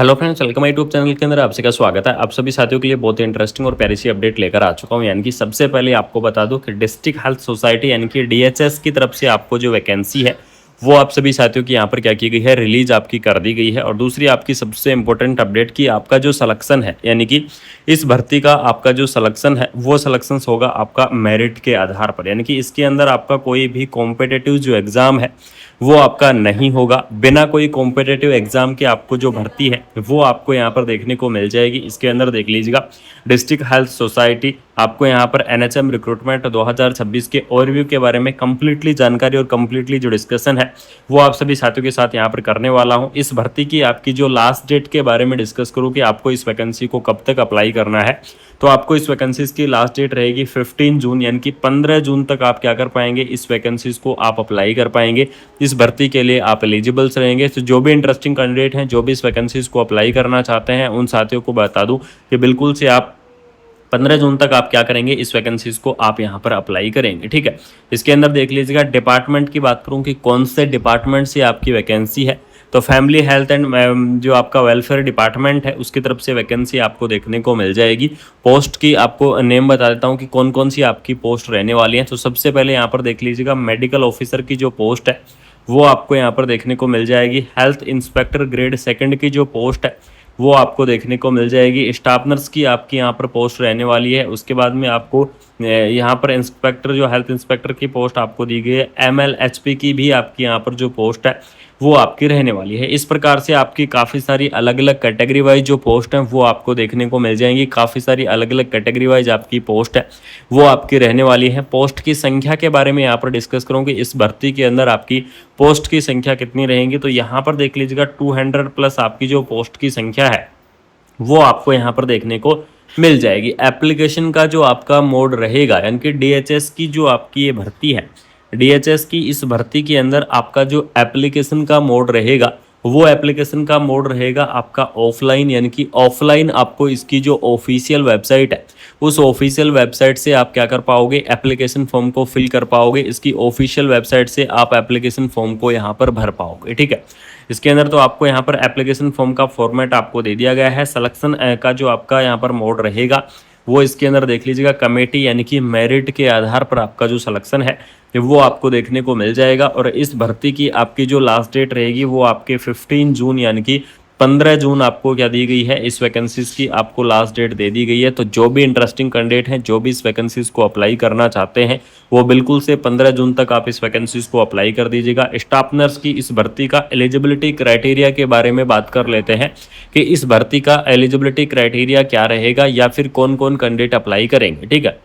Hello friends, welcome YouTube channel के अंदर आपसे का स्वागत है। आप सभी साथियों के लिए बहुत ही इंटरेस्टिंग और प्यारी सी अपडेट लेकर आ चुका हूं। यानी कि सबसे पहले आपको बता दूं कि डिस्ट्रिक्ट हेल्थ सोसाइटी यानी कि डीएचएस की तरफ से आपको जो वैकेंसी है वो आप सभी साथियों की यहाँ पर क्या की गई है, रिलीज आपकी कर दी गई है। और दूसरी आपकी सबसे इंपॉर्टेंट अपडेट की आपका जो सिलेक्शन है, यानी कि इस भर्ती का आपका जो सिलेक्शन है वो सिलेक्शन होगा आपका मेरिट के आधार पर। यानी कि इसके अंदर आपका कोई भी कॉम्पिटिटिव जो एग्जाम है वो आपका नहीं होगा। बिना कोई कॉम्पिटिटिव एग्जाम के आपको जो भर्ती है वो आपको यहाँ पर देखने को मिल जाएगी। इसके अंदर देख लीजिएगा, डिस्ट्रिक्ट हेल्थ सोसाइटी आपको यहाँ पर एनएचएम रिक्रूटमेंट 2026 के ओवरव्यू के बारे में कंप्लीटली जानकारी और कंप्लीटली जो डिस्कशन है वो आप सभी साथियों के साथ यहाँ पर करने वाला हूँ। इस भर्ती की आपकी जो लास्ट डेट के बारे में डिस्कस करूँ कि आपको इस वैकेंसी को कब तक अप्लाई करना है, तो आपको इस वैकेंसीज की लास्ट डेट रहेगी 15 जून, यानी कि 15 जून तक आप क्या कर पाएंगे, इस वैकेंसीज को आप अप्लाई कर पाएंगे। इस भर्ती के लिए आप एलिजिबल्स रहेंगे। तो जो भी इंटरेस्टिंग कैंडिडेट हैं, जो भी इस वैकेंसीज को अप्लाई करना चाहते हैं, उन साथियों को बता दूं कि बिल्कुल से आप 15 जून तक आप क्या करेंगे, इस वैकेंसीज को आप यहाँ पर अप्लाई करेंगे। ठीक है, इसके अंदर देख लीजिएगा, डिपार्टमेंट की बात करूँ कि कौन से डिपार्टमेंट से आपकी वैकेंसी है, तो फैमिली हेल्थ एंड जो आपका वेलफेयर डिपार्टमेंट है उसकी तरफ से वैकेंसी आपको देखने को मिल जाएगी। पोस्ट की आपको नेम बता देता हूँ कि कौन कौन सी आपकी पोस्ट रहने वाली है। तो सबसे पहले यहाँ पर देख लीजिएगा, मेडिकल ऑफिसर की जो पोस्ट है वो आपको यहाँ पर देखने को मिल जाएगी। हेल्थ इंस्पेक्टर ग्रेड सेकंड की जो पोस्ट है वो आपको देखने को मिल जाएगी। स्टाफ नर्स की आपकी यहाँ पर पोस्ट रहने वाली है। उसके बाद में आपको यहाँ पर इंस्पेक्टर, जो हेल्थ इंस्पेक्टर की पोस्ट आपको दी गई है। MLHP की भी आपकी यहाँ पर जो पोस्ट है वो आपकी रहने वाली है। इस प्रकार से आपकी काफ़ी सारी अलग अलग कैटेगरी वाइज जो पोस्ट हैं वो आपको देखने को मिल जाएंगी। काफ़ी सारी अलग अलग कैटेगरी वाइज आपकी पोस्ट है वो आपकी रहने वाली है। पोस्ट की संख्या के बारे में यहाँ पर डिस्कस करूँगी। इस भर्ती के अंदर आपकी पोस्ट की संख्या कितनी रहेंगी, तो यहाँ पर देख लीजिएगा 200 प्लस आपकी जो पोस्ट की संख्या है वो आपको यहाँ पर देखने को मिल जाएगी। एप्लीकेशन का जो आपका मोड रहेगा, यानी कि डीएचएस की जो आपकी ये भर्ती है, डीएचएस की इस भर्ती के अंदर आपका जो एप्लीकेशन का मोड रहेगा वो एप्लीकेशन का मोड रहेगा आपका ऑफलाइन। यानी कि ऑफलाइन आपको इसकी जो ऑफिशियल वेबसाइट है उस ऑफिशियल वेबसाइट से आप क्या कर पाओगे, एप्लीकेशन फॉर्म को फिल कर पाओगे। इसकी ऑफिशियल वेबसाइट से आप एप्लीकेशन फॉर्म को यहाँ पर भर पाओगे। ठीक है, इसके अंदर तो आपको यहाँ पर एप्लीकेशन फॉर्म का फॉर्मेट आपको दे दिया गया है। सिलेक्शन का जो आपका यहाँ पर मोड रहेगा वो इसके अंदर देख लीजिएगा, कमेटी यानी कि मेरिट के आधार पर आपका जो सिलेक्शन है वो आपको देखने को मिल जाएगा। और इस भर्ती की आपकी जो लास्ट डेट रहेगी वो आपके 15 जून यानी कि 15 जून आपको क्या दी गई है, इस वैकेंसीज की आपको लास्ट डेट दे दी गई है। तो जो भी इंटरेस्टिंग कैंडिडेट हैं, जो भी इस वैकेंसीज को अप्लाई करना चाहते हैं, वो बिल्कुल से 15 जून तक आप इस वैकेंसीज को अप्लाई कर दीजिएगा। स्टाफ नर्स की इस भर्ती का एलिजिबिलिटी क्राइटेरिया के बारे में बात कर लेते हैं कि इस भर्ती का एलिजिबिलिटी क्राइटेरिया क्या रहेगा या फिर कौन कौन कैंडिडेट अप्लाई करेंगे। ठीक है,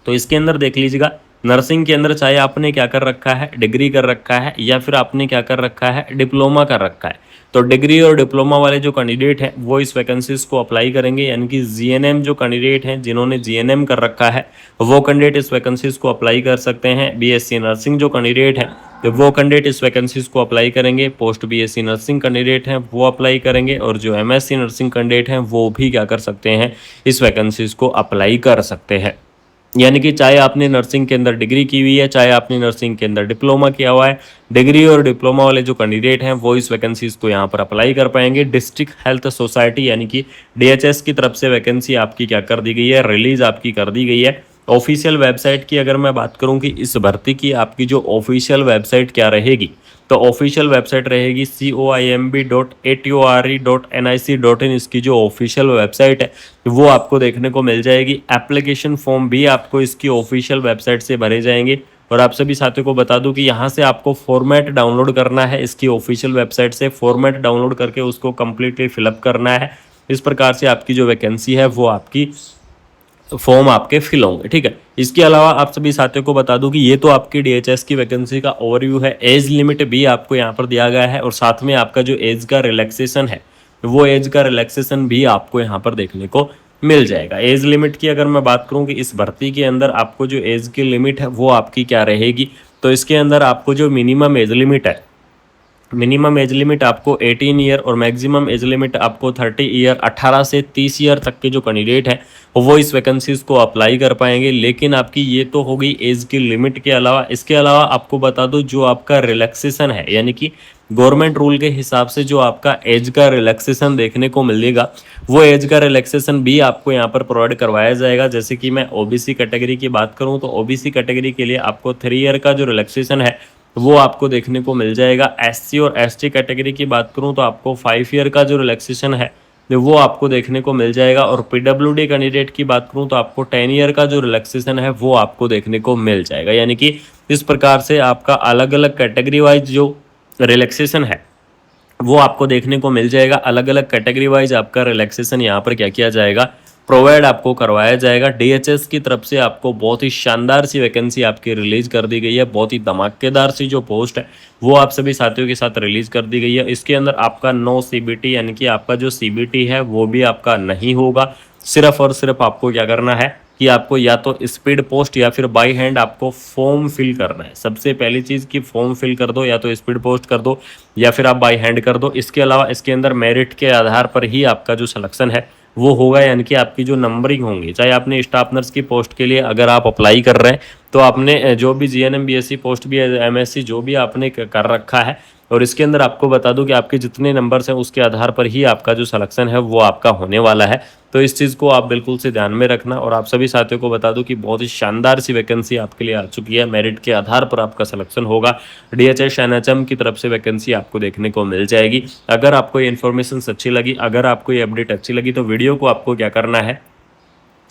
तो इसके अंदर देख लीजिएगा, नर्सिंग के अंदर चाहे आपने क्या कर रखा है, डिग्री कर रखा है, या फिर आपने क्या कर रखा है, डिप्लोमा कर रखा है, तो डिग्री और डिप्लोमा वाले जो कैंडिडेट हैं वो इस वैकेंसीज को अप्लाई करेंगे। यानी कि जीएनएम जो कैंडिडेट हैं, जिन्होंने जीएनएम कर रखा है, वो कैंडिडेट इस वैकेंसीज को अप्लाई कर सकते हैं। बीएससी नर्सिंग जो कैंडिडेट हैं तो वो कैंडिडेट इस वैकेंसीज को अप्लाई करेंगे। पोस्ट बीएससी नर्सिंग कैंडिडेट हैं वो अप्लाई करेंगे, और जो एमएससी नर्सिंग कैंडिडेट हैं वो भी क्या कर सकते हैं, इस वैकेंसीज को अप्लाई कर सकते हैं। यानी कि चाहे आपने नर्सिंग के अंदर डिग्री की हुई है, चाहे आपने नर्सिंग के अंदर डिप्लोमा किया हुआ है, डिग्री और डिप्लोमा वाले जो कैंडिडेट हैं वो इस वैकेंसीज को यहाँ पर अप्लाई कर पाएंगे। डिस्ट्रिक्ट हेल्थ सोसाइटी यानी कि डीएचएस की तरफ से वैकेंसी आपकी क्या कर दी गई है, रिलीज आपकी कर दी गई है। ऑफिशियल वेबसाइट की अगर मैं बात करूँ कि इस भर्ती की आपकी जो ऑफिशियल वेबसाइट क्या रहेगी, तो ऑफिशियल वेबसाइट रहेगी coimb.atore.nic.in। इसकी जो ऑफिशियल वेबसाइट है वो आपको देखने को मिल जाएगी। एप्लीकेशन फॉर्म भी आपको इसकी ऑफिशियल वेबसाइट से भरे जाएंगे। और आप सभी साथियों को बता दूं कि यहाँ से आपको फॉर्मेट डाउनलोड करना है, इसकी ऑफिशियल वेबसाइट से फॉर्मेट डाउनलोड करके उसको कम्प्लीटली फिलअप करना है। इस प्रकार से आपकी जो वैकेंसी है वो आपकी फॉर्म आपके फिल होंगे। ठीक है, इसके अलावा आप सभी साथियों को बता दूं कि ये तो आपकी डीएचएस की वैकेंसी का ओवरव्यू है। एज लिमिट भी आपको यहाँ पर दिया गया है, और साथ में आपका जो एज का रिलैक्सेशन है वो एज का रिलैक्सेशन भी आपको यहाँ पर देखने को मिल जाएगा। एज लिमिट की अगर मैं बात करूँ कि इस भर्ती के अंदर आपको जो एज की लिमिट है वो आपकी क्या रहेगी, तो इसके अंदर आपको जो मिनिमम एज लिमिट है, मिनिमम एज लिमिट आपको 18 ईयर और मैक्सिमम एज लिमिट आपको 30 ईयर, 18 से 30 ईयर तक के जो कैंडिडेट हैं वो इस वैकेंसीज को अप्लाई कर पाएंगे। लेकिन आपकी ये तो हो गई एज की लिमिट के अलावा, इसके अलावा आपको बता दो जो आपका रिलैक्सेशन है, यानी कि गवर्नमेंट रूल के हिसाब से जो आपका एज का रिलैक्सेशन देखने को मिलेगा, वो एज का रिलैक्सेशन भी आपको यहाँ पर प्रोवाइड करवाया जाएगा। जैसे कि मैं ओबीसी कैटेगरी की बात करूँ तो ओबीसी कैटेगरी के लिए आपको 3 ईयर का जो रिलैक्सेशन है वो आपको देखने को मिल जाएगा। एससी और एसटी कैटेगरी की बात करूँ तो आपको 5 ईयर का जो रिलैक्सेशन है वो आपको देखने को मिल जाएगा। और पीडब्ल्यूडी कैंडिडेट की बात करूं तो आपको 10 ईयर का जो रिलैक्सेशन है वो आपको देखने को मिल जाएगा। यानी कि इस प्रकार से आपका अलग अलग कैटेगरी वाइज जो रिलैक्सेशन है वो आपको देखने को मिल जाएगा। अलग अलग कैटेगरी वाइज आपका रिलैक्सेशन यहाँ पर क्या किया जाएगा, प्रोवाइड आपको करवाया जाएगा। डीएचएस की तरफ से आपको बहुत ही शानदार सी वैकेंसी आपकी रिलीज कर दी गई है। बहुत ही धमाकेदार सी जो पोस्ट है वो आप सभी साथियों के साथ रिलीज कर दी गई है। इसके अंदर आपका नो सीबीटी यानी कि आपका जो सीबीटी है वो भी आपका नहीं होगा। सिर्फ और सिर्फ आपको क्या करना है कि आपको या तो स्पीड पोस्ट या फिर बाई हैंड आपको फॉर्म फिल करना है। सबसे पहली चीज़ कि फॉर्म फिल कर दो, या तो स्पीड पोस्ट कर दो या फिर आप बाई हैंड कर दो। इसके अलावा इसके अंदर मेरिट के आधार पर ही आपका जो सिलेक्शन है वो होगा, यानी कि आपकी जो नंबरिंग होंगी। चाहे आपने स्टाफ नर्स की पोस्ट के लिए अगर आप अप्लाई कर रहे हैं तो आपने जो भी जीएनएम बीएससी पोस्ट भी एमएससी जो भी आपने कर रखा है, और इसके अंदर आपको बता दूं कि आपके जितने नंबर्स हैं उसके आधार पर ही आपका जो सिलेक्शन है वो आपका होने वाला है। तो इस चीज़ को आप बिल्कुल से ध्यान में रखना। और आप सभी साथियों को बता दूं कि बहुत ही शानदार सी वैकेंसी आपके लिए आ चुकी है। मेरिट के आधार पर आपका सिलेक्शन होगा। डीएचएस एनएचएम की तरफ से वैकेंसी आपको देखने को मिल जाएगी। अगर आपको ये इन्फॉर्मेशन अच्छी लगी, अगर आपको ये अपडेट अच्छी लगी तो वीडियो को आपको क्या करना है,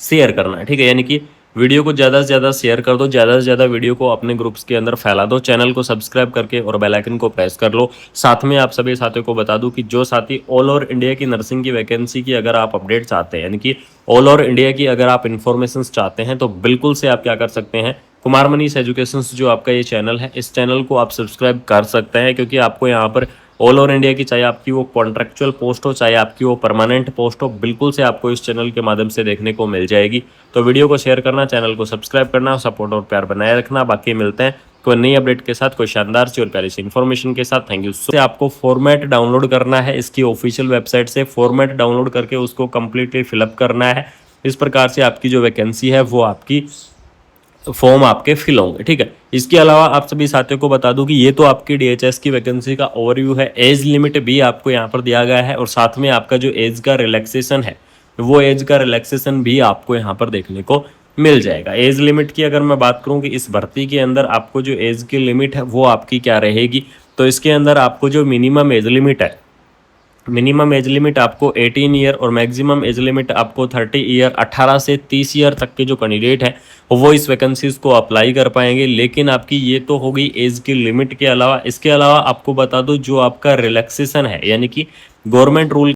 शेयर करना है। ठीक है, यानी कि वीडियो को ज़्यादा से ज़्यादा शेयर कर दो, ज़्यादा से ज़्यादा वीडियो को अपने ग्रुप्स के अंदर फैला दो। चैनल को सब्सक्राइब करके और बेल आइकन को प्रेस कर लो। साथ में आप सभी साथियों को बता दूं कि जो साथी ऑल ओवर इंडिया की नर्सिंग की वैकेंसी की अगर आप अपडेट चाहते हैं, यानी कि ऑल ओवर इंडिया की अगर आप इन्फॉर्मेशन चाहते हैं, तो बिल्कुल से आप क्या कर सकते हैं, कुमार मनीष एजुकेशन जो आपका ये चैनल है, इस चैनल को आप सब्सक्राइब कर सकते हैं। क्योंकि आपको यहाँ पर ऑल ओवर इंडिया की, चाहे आपकी वो कॉन्ट्रेक्चुअल पोस्ट हो, चाहे आपकी वो परमानेंट पोस्ट हो, बिल्कुल से आपको इस चैनल के माध्यम से देखने को मिल जाएगी। तो वीडियो को शेयर करना, चैनल को सब्सक्राइब करना, सपोर्ट और प्यार बनाए रखना। बाकी मिलते हैं कोई नई अपडेट के साथ, कोई शानदार सी और प्यारी सी इन्फॉर्मेशन के साथ। Thank you. आपको फॉर्मेट डाउनलोड करना है इसकी ऑफिशियल वेबसाइट से। फॉर्मेट डाउनलोड करके उसको कंप्लीटली फिलअप करना है। इस प्रकार से आपकी जो वैकेंसी है वो आपकी फॉर्म आपके फिल होंगे। ठीक है, इसके अलावा आप सभी साथियों को बता दूं कि ये तो आपकी डीएचएस की वैकेंसी का ओवरव्यू है। एज लिमिट भी आपको यहाँ पर दिया गया है, और साथ में आपका जो एज का रिलैक्सेशन है वो एज का रिलैक्सेशन भी आपको यहाँ पर देखने को मिल जाएगा। एज लिमिट की अगर मैं बात करूँ कि इस भर्ती के अंदर आपको जो एज की लिमिट है वो आपकी क्या रहेगी, तो इसके अंदर आपको जो मिनिमम एज लिमिट है, मिनिमम एज लिमिट आपको 18 ईयर और मैक्सिमम एज लिमिट आपको 30 ईयर, 18 से 30 ईयर तक के जो कैंडिडेट हैं वो इस वैकेंसीज को अप्लाई कर पाएंगे। लेकिन आपकी ये तो हो गई एज की लिमिट के अलावा, इसके अलावा आपको बता दूं जो आपका रिलैक्सेशन है, यानी कि गवर्नमेंट रूल